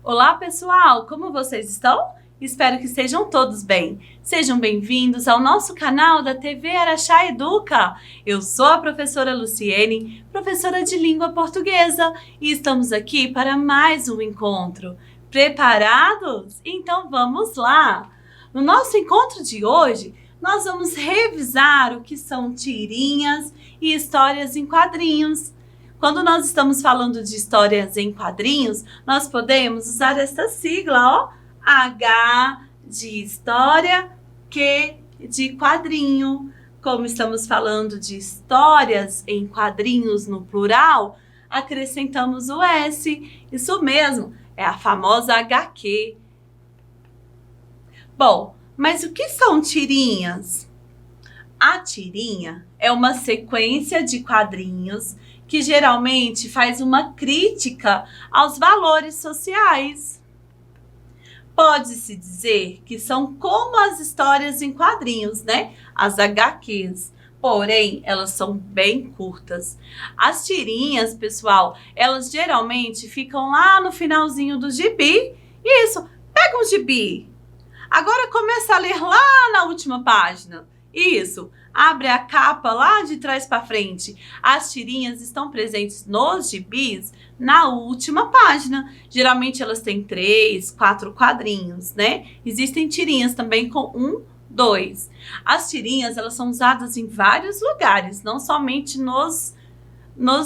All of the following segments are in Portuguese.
Olá, pessoal! Como vocês estão? Espero que estejam todos bem. Sejam bem-vindos ao nosso canal da TV Araxá Educa. Eu sou a professora Luciene, professora de língua portuguesa, e estamos aqui para mais um encontro. Preparados? Então vamos lá! No nosso encontro de hoje, nós vamos revisar o que são tirinhas e histórias em quadrinhos. Quando nós estamos falando de histórias em quadrinhos, nós podemos usar essa sigla, ó, H de história, Q de quadrinho. Como estamos falando de histórias em quadrinhos no plural, acrescentamos o S. Isso mesmo, é a famosa HQ. Bom, mas o que são tirinhas? A tirinha é uma sequência de quadrinhos que geralmente faz uma crítica aos valores sociais. Pode-se dizer que são como as histórias em quadrinhos, né? As HQs. Porém, elas são bem curtas. As tirinhas, pessoal, elas geralmente ficam lá no finalzinho do gibi. Isso, pega um gibi. Agora começa a ler lá na última página. Isso, abre a capa lá de trás para frente. As tirinhas estão presentes nos gibis na última página. Geralmente elas têm 3, 4 quadrinhos, né? Existem tirinhas também com 1, 2. As tirinhas, elas são usadas em vários lugares, não somente nos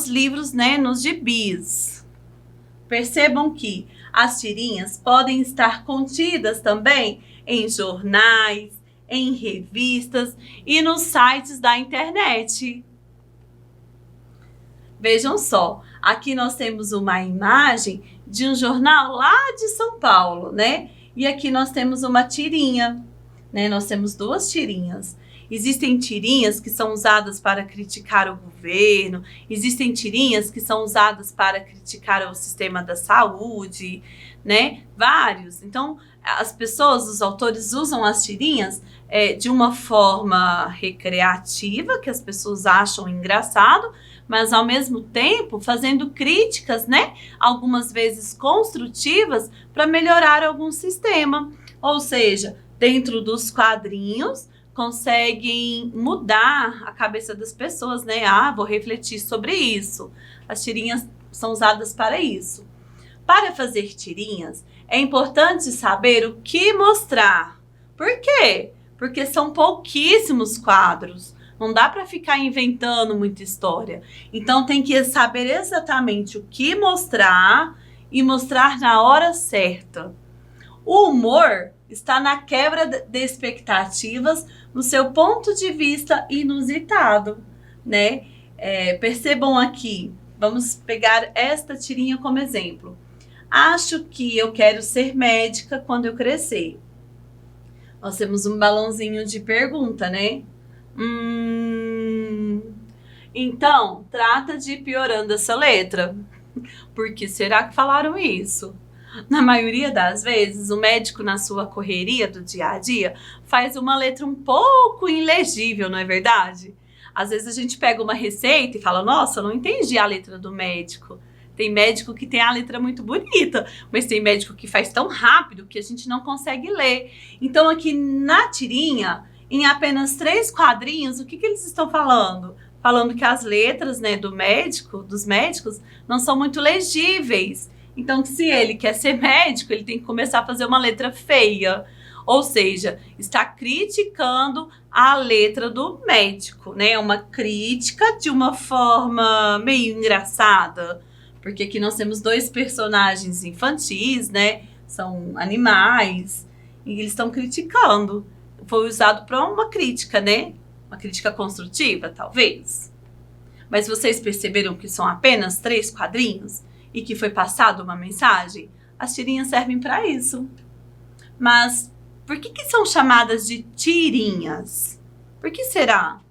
livros, né? Nos gibis. Percebam que as tirinhas podem estar contidas também em jornais, em revistas e nos sites da internet. Vejam só, aqui nós temos uma imagem de um jornal lá de São Paulo, né? E aqui nós temos uma tirinha, né? Nós temos 2 tirinhas. Existem tirinhas que são usadas para criticar o governo, existem tirinhas que são usadas para criticar o sistema da saúde, né? Vários. Então, as pessoas, os autores usam as tirinhas de uma forma recreativa, que as pessoas acham engraçado, mas ao mesmo tempo fazendo críticas, né? Algumas vezes construtivas para melhorar algum sistema. Ou seja, dentro dos quadrinhos, conseguem mudar a cabeça das pessoas, né? Vou refletir sobre isso. As tirinhas são usadas para isso. Para fazer tirinhas, é importante saber o que mostrar. Por quê? Porque são pouquíssimos quadros. Não dá para ficar inventando muita história. Então tem que saber exatamente o que mostrar e mostrar na hora certa. O humor está na quebra de expectativas, no seu ponto de vista inusitado, né? Percebam aqui, vamos pegar esta tirinha como exemplo. Acho que eu quero ser médica quando eu crescer. Nós temos um balãozinho de pergunta, né? Então, trata de ir piorando essa letra. Por que será que falaram isso? Na maioria das vezes, o médico, na sua correria do dia a dia, faz uma letra um pouco ilegível, não é verdade? Às vezes a gente pega uma receita e fala, nossa, eu não entendi a letra do médico. Tem médico que tem a letra muito bonita, mas tem médico que faz tão rápido que a gente não consegue ler. Então aqui na tirinha, em apenas 3 quadrinhos, o que eles estão falando? Falando que as letras, né, dos médicos, não são muito legíveis. Então, se ele quer ser médico, ele tem que começar a fazer uma letra feia. Ou seja, está criticando a letra do médico, né? Uma crítica de uma forma meio engraçada. Porque aqui nós temos 2 personagens infantis, né? São animais. E eles estão criticando. Foi usado para uma crítica, né? Uma crítica construtiva, talvez. Mas vocês perceberam que são apenas 3 quadrinhos? E que foi passada uma mensagem? As tirinhas servem para isso. Mas por que são chamadas de tirinhas? Por que será?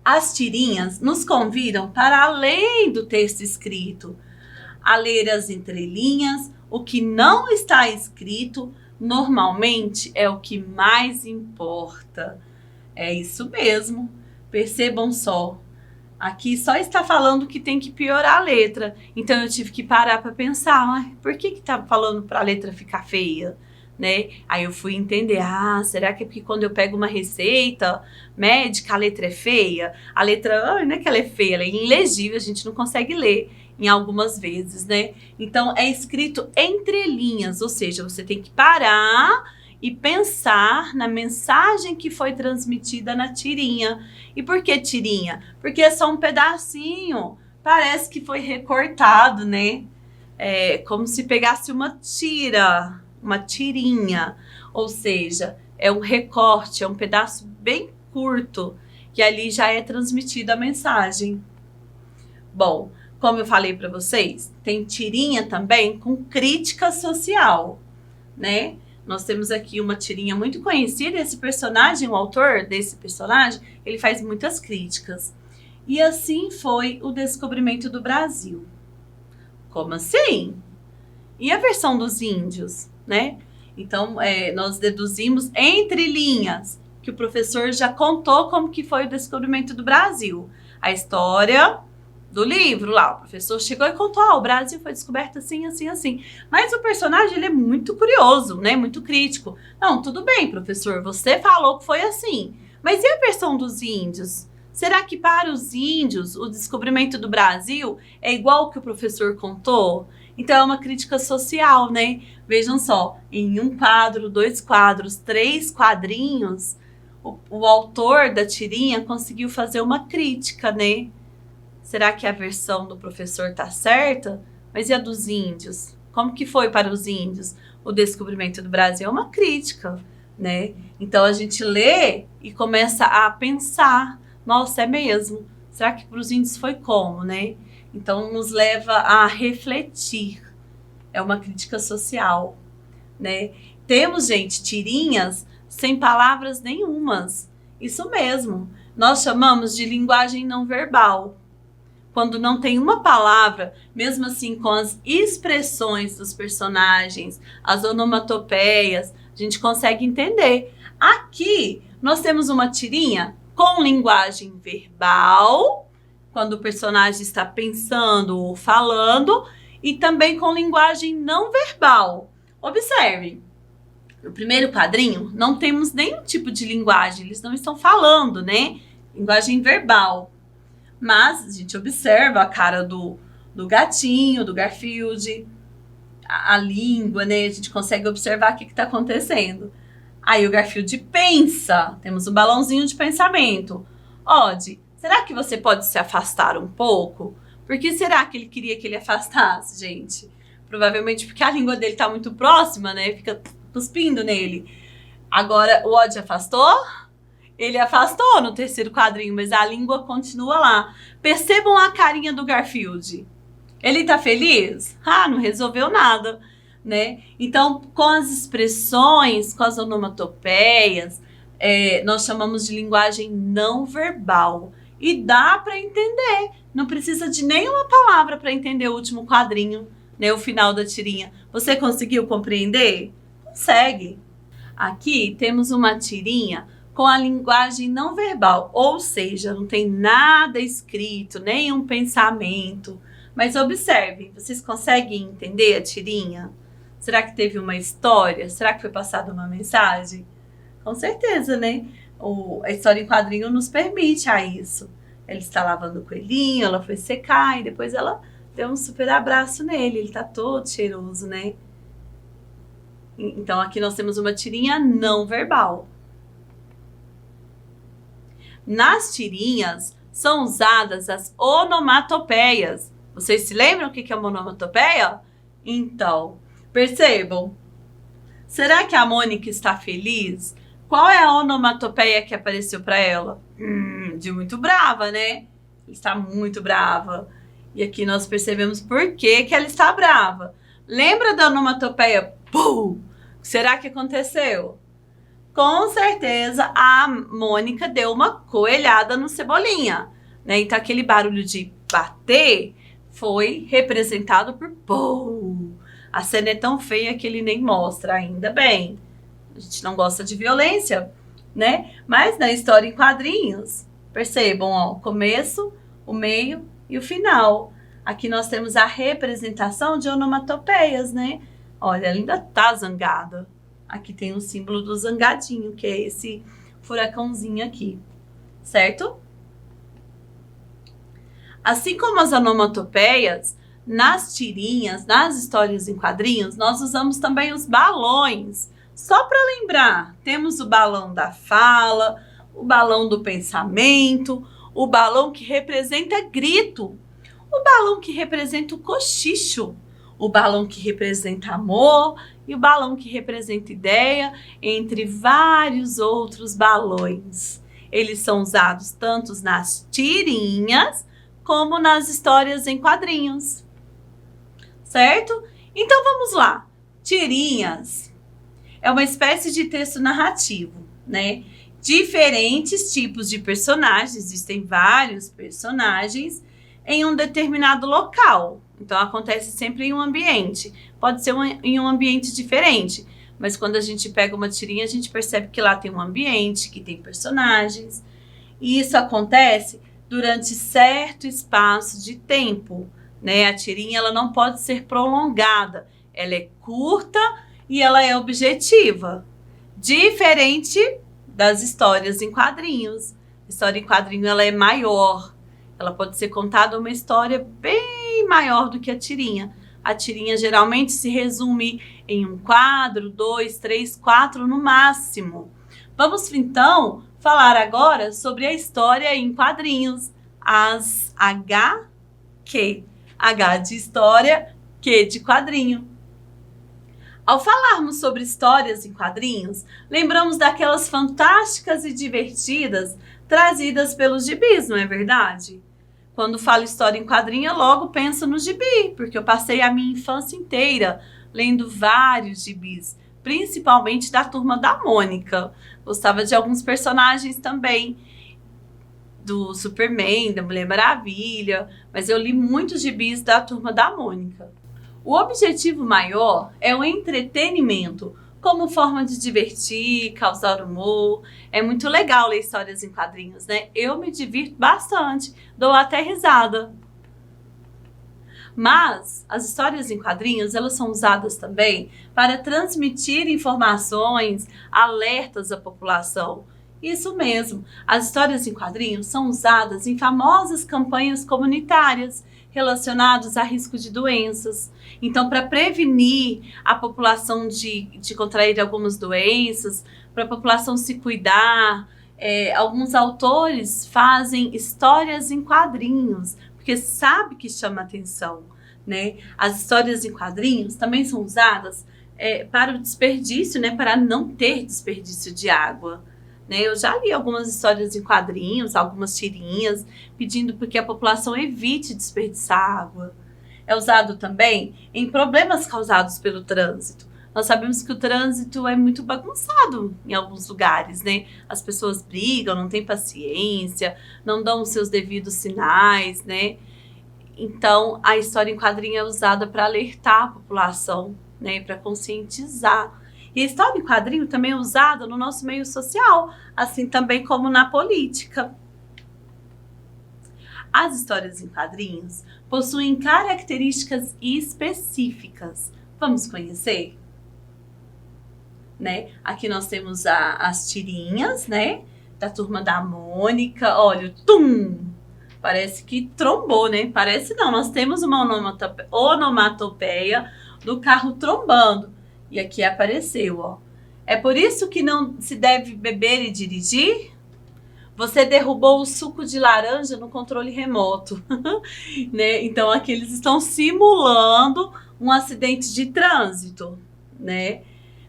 As tirinhas nos convidam para além do texto escrito, a ler as entrelinhas. O que não está escrito normalmente é o que mais importa. É isso mesmo. Percebam só. Aqui só está falando que tem que piorar a letra. Então eu tive que parar para pensar, por que tá falando para a letra ficar feia, né? Aí eu fui entender, será que é porque quando eu pego uma receita médica a letra é feia? A letra, não é que ela é feia, ela é ilegível, a gente não consegue ler em algumas vezes, né? Então é escrito entre linhas, ou seja, você tem que parar e pensar na mensagem que foi transmitida na tirinha. E por que tirinha? Porque é só um pedacinho. Parece que foi recortado, né? É como se pegasse uma tira, uma tirinha. Ou seja, é um recorte, é um pedaço bem curto, que ali já é transmitida a mensagem. Bom, como eu falei para vocês, tem tirinha também com crítica social, né? Nós temos aqui uma tirinha muito conhecida. Esse personagem, o autor desse personagem, ele faz muitas críticas. E assim foi o descobrimento do Brasil. Como assim? E a versão dos índios, né? Então, nós deduzimos entre linhas que o professor já contou como que foi o descobrimento do Brasil. A história do livro lá, o professor chegou e contou, o Brasil foi descoberto assim, assim, assim. Mas o personagem, ele é muito curioso, né? Muito crítico. Não, tudo bem, professor, você falou que foi assim. Mas e a versão dos índios? Será que para os índios o descobrimento do Brasil é igual ao que o professor contou? Então é uma crítica social, né? Vejam só, em um quadro, 2 quadros, 3 quadrinhos, o autor da tirinha conseguiu fazer uma crítica, né? Será que a versão do professor está certa? Mas e a dos índios? Como que foi para os índios o descobrimento do Brasil? É uma crítica, né? Então a gente lê e começa a pensar, nossa, é mesmo? Será que para os índios foi como, né? Então nos leva a refletir. É uma crítica social, né? Temos, gente, tirinhas sem palavras nenhumas. Isso mesmo. Nós chamamos de linguagem não verbal. Quando não tem uma palavra, mesmo assim com as expressões dos personagens, as onomatopeias, a gente consegue entender. Aqui nós temos uma tirinha com linguagem verbal, quando o personagem está pensando ou falando, e também com linguagem não verbal. Observe, no primeiro quadrinho não temos nenhum tipo de linguagem, eles não estão falando, né? Linguagem verbal. Mas a gente observa a cara do gatinho, do Garfield, a língua, né? A gente consegue observar o que está acontecendo. Aí o Garfield pensa, temos um balãozinho de pensamento. Odd, será que você pode se afastar um pouco? Por que será que ele queria que ele afastasse, gente? Provavelmente porque a língua dele está muito próxima, né? Fica cuspindo nele. Agora, o Odd afastou? Ele afastou no terceiro quadrinho, mas a língua continua lá. Percebam a carinha do Garfield. Ele tá feliz? Não resolveu nada, né? Então, com as expressões, com as onomatopeias, nós chamamos de linguagem não verbal. E dá para entender. Não precisa de nenhuma palavra para entender o último quadrinho, né? O final da tirinha. Você conseguiu compreender? Consegue. Aqui temos uma tirinha com a linguagem não verbal, ou seja, não tem nada escrito, nenhum pensamento. Mas observe, vocês conseguem entender a tirinha? Será que teve uma história? Será que foi passada uma mensagem? Com certeza, né? A história em quadrinho nos permite a isso. Ele está lavando o coelhinho, ela foi secar e depois ela deu um super abraço nele. Ele está todo cheiroso, né? Então aqui nós temos uma tirinha não verbal. Nas tirinhas são usadas as onomatopeias. Vocês se lembram o que é uma onomatopeia? Então, percebam. Será que a Mônica está feliz? Qual é a onomatopeia que apareceu para ela? De muito brava, né? Está muito brava. E aqui nós percebemos por que ela está brava. Lembra da onomatopeia? Pum! Será que aconteceu? Com certeza a Mônica deu uma coelhada no Cebolinha, né? Então aquele barulho de bater foi representado por pum. A cena é tão feia que ele nem mostra, ainda bem. A gente não gosta de violência, né? Mas na história em quadrinhos, percebam, ó, começo, o meio e o final. Aqui nós temos a representação de onomatopeias, né? Olha, ela ainda tá zangada. Aqui tem o símbolo do zangadinho, que é esse furacãozinho aqui, certo? Assim como as onomatopeias, nas tirinhas, nas histórias em quadrinhos, nós usamos também os balões. Só para lembrar, temos o balão da fala, o balão do pensamento, o balão que representa grito, o balão que representa o cochicho, o balão que representa amor e o balão que representa ideia, entre vários outros balões. Eles são usados tanto nas tirinhas como nas histórias em quadrinhos, certo? Então vamos lá. Tirinhas é uma espécie de texto narrativo, né? Diferentes tipos de personagens, existem vários personagens em um determinado local. Então acontece sempre em um ambiente. Pode ser em um ambiente diferente, mas quando a gente pega uma tirinha, a gente percebe que lá tem um ambiente, que tem personagens. E isso acontece durante certo espaço de tempo, né? A tirinha ela não pode ser prolongada, ela é curta e ela é objetiva, diferente das histórias em quadrinhos. A história em quadrinho ela é maior, ela pode ser contada uma história bem maior do que a tirinha. A tirinha geralmente se resume em um quadro, 2, 3, 4 no máximo. Vamos então falar agora sobre a história em quadrinhos, as HQ. H de história, Q de quadrinho. Ao falarmos sobre histórias em quadrinhos, lembramos daquelas fantásticas e divertidas trazidas pelos gibis, não é verdade? Quando falo história em quadrinho, eu logo penso no gibi, porque eu passei a minha infância inteira lendo vários gibis, principalmente da Turma da Mônica. Gostava de alguns personagens também, do Superman, da Mulher Maravilha, mas eu li muitos gibis da Turma da Mônica. O objetivo maior é o entretenimento, como forma de divertir, causar humor. É muito legal ler histórias em quadrinhos, né? Eu me divirto bastante, dou até risada. Mas as histórias em quadrinhos, elas são usadas também para transmitir informações, alertas à população. Isso mesmo, as histórias em quadrinhos são usadas em famosas campanhas comunitárias relacionadas a risco de doenças. Então, para prevenir a população de contrair algumas doenças, para a população se cuidar, alguns autores fazem histórias em quadrinhos, porque sabe que chama atenção, né? As histórias em quadrinhos também são usadas para o desperdício, né? Para não ter desperdício de água. Né? Eu já li algumas histórias em quadrinhos, algumas tirinhas, pedindo para que a população evite desperdiçar água. É usado também em problemas causados pelo trânsito. Nós sabemos que o trânsito é muito bagunçado em alguns lugares, né? As pessoas brigam, não têm paciência, não dão os seus devidos sinais, né? Então, a história em quadrinho é usada para alertar a população, né? Para conscientizar. E a história em quadrinho também é usada no nosso meio social, assim também como na política. As histórias em quadrinhos possuem características específicas. Vamos conhecer? Né? Aqui nós temos as tirinhas, né? Da Turma da Mônica. Olha, tum! Parece que trombou, né? Parece não. Nós temos uma onomatopeia do carro trombando. E aqui apareceu, ó. É por isso que não se deve beber e dirigir? Você derrubou o suco de laranja no controle remoto. Né? Então, aqui eles estão simulando um acidente de trânsito, né?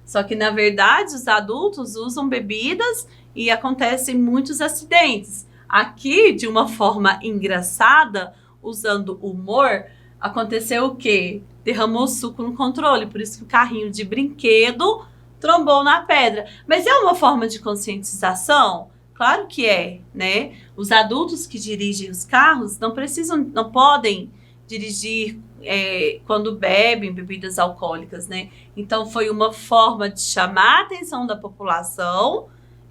Só que, na verdade, os adultos usam bebidas e acontecem muitos acidentes. Aqui, de uma forma engraçada, usando humor, aconteceu o quê? Derramou suco no controle, por isso que o carrinho de brinquedo trombou na pedra. Mas é uma forma de conscientização? Claro que é, né? Os adultos que dirigem os carros não podem dirigir quando bebem bebidas alcoólicas, né? Então foi uma forma de chamar a atenção da população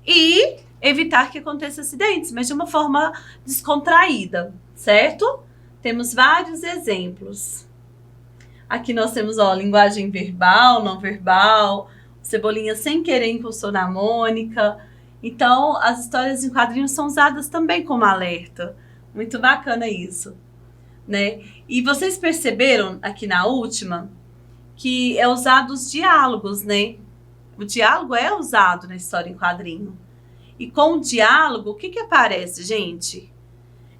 e evitar que aconteça acidentes, mas de uma forma descontraída, certo? Temos vários exemplos. Aqui nós temos, ó, linguagem verbal, não verbal, Cebolinha sem querer encostou na Mônica. Então, as histórias em quadrinhos são usadas também como alerta. Muito bacana isso, né? E vocês perceberam aqui na última que é usado os diálogos, né? O diálogo é usado na história em quadrinho. E com o diálogo, o que que aparece, gente?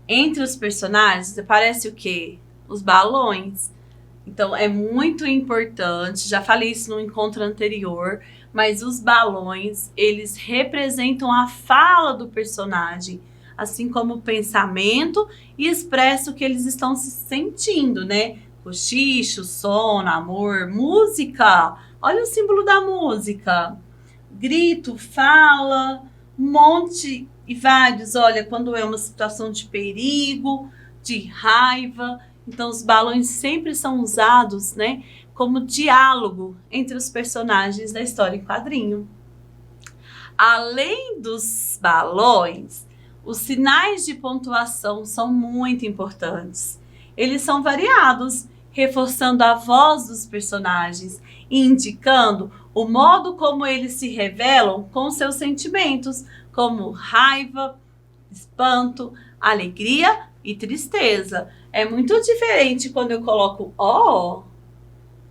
Entre os personagens aparece o quê? Os balões. Então, é muito importante, já falei isso no encontro anterior, mas os balões, eles representam a fala do personagem, assim como o pensamento, e expressa o que eles estão se sentindo, né? Cochicho, sono, amor, música. Olha o símbolo da música. Grito, fala, um monte e vários. Olha, quando é uma situação de perigo, de raiva. Então, os balões sempre são usados, né, como diálogo entre os personagens da história em quadrinho. Além dos balões, os sinais de pontuação são muito importantes. Eles são variados, reforçando a voz dos personagens e indicando o modo como eles se revelam com seus sentimentos, como raiva, espanto, alegria e tristeza. É muito diferente quando eu coloco ó,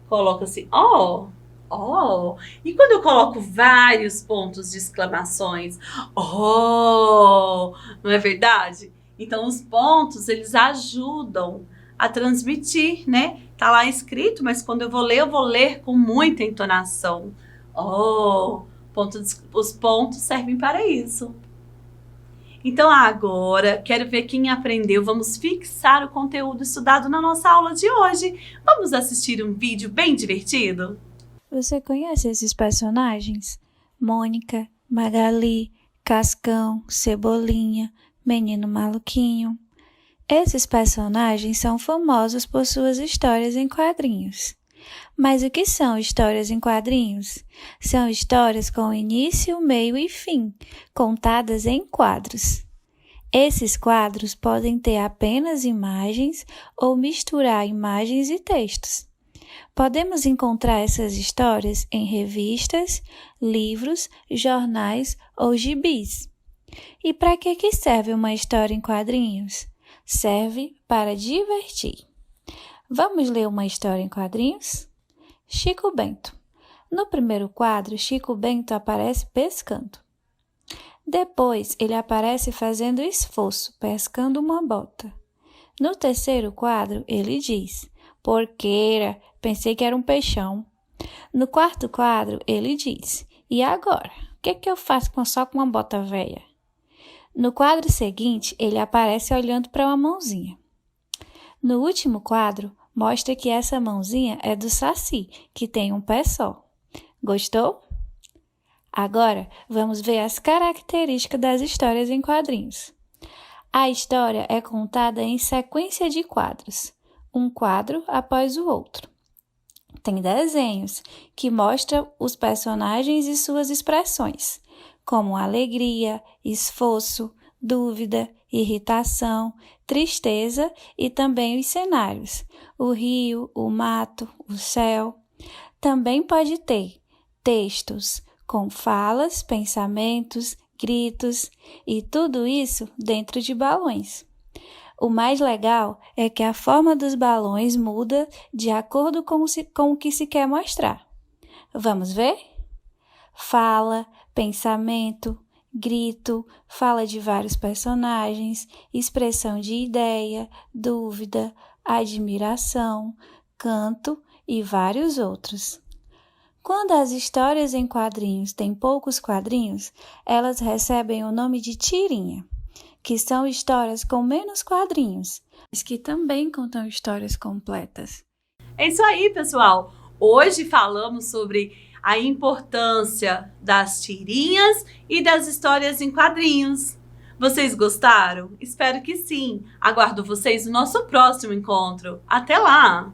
coloco assim ó, ó. E quando eu coloco vários pontos de exclamações, ó, não é verdade? Então os pontos, eles ajudam a transmitir, né? Tá lá escrito, mas quando eu vou ler com muita entonação. Ó, os pontos servem para isso. Então agora, quero ver quem aprendeu. Vamos fixar o conteúdo estudado na nossa aula de hoje. Vamos assistir um vídeo bem divertido? Você conhece esses personagens? Mônica, Magali, Cascão, Cebolinha, Menino Maluquinho. Esses personagens são famosos por suas histórias em quadrinhos. Mas o que são histórias em quadrinhos? São histórias com início, meio e fim, contadas em quadros. Esses quadros podem ter apenas imagens ou misturar imagens e textos. Podemos encontrar essas histórias em revistas, livros, jornais ou gibis. E para que serve uma história em quadrinhos? Serve para divertir. Vamos ler uma história em quadrinhos? Chico Bento. No primeiro quadro, Chico Bento aparece pescando. Depois, ele aparece fazendo esforço, pescando uma bota. No terceiro quadro, ele diz: porqueira, pensei que era um peixão. No quarto quadro, ele diz: e agora? O que eu faço só com uma bota velha? No quadro seguinte, ele aparece olhando para uma mãozinha. No último quadro, mostra que essa mãozinha é do Saci, que tem um pé só. Gostou? Agora, vamos ver as características das histórias em quadrinhos. A história é contada em sequência de quadros, um quadro após o outro. Tem desenhos que mostram os personagens e suas expressões, como alegria, esforço, dúvida, irritação, tristeza e também os cenários, o rio, o mato, o céu. Também pode ter textos com falas, pensamentos, gritos e tudo isso dentro de balões. O mais legal é que a forma dos balões muda de acordo com o que se quer mostrar. Vamos ver? Fala, pensamento, grito, fala de vários personagens, expressão de ideia, dúvida, admiração, canto e vários outros. Quando as histórias em quadrinhos têm poucos quadrinhos, elas recebem o nome de tirinha, que são histórias com menos quadrinhos, mas que também contam histórias completas. É isso aí, pessoal! Hoje falamos sobre a importância das tirinhas e das histórias em quadrinhos. Vocês gostaram? Espero que sim. Aguardo vocês no nosso próximo encontro. Até lá!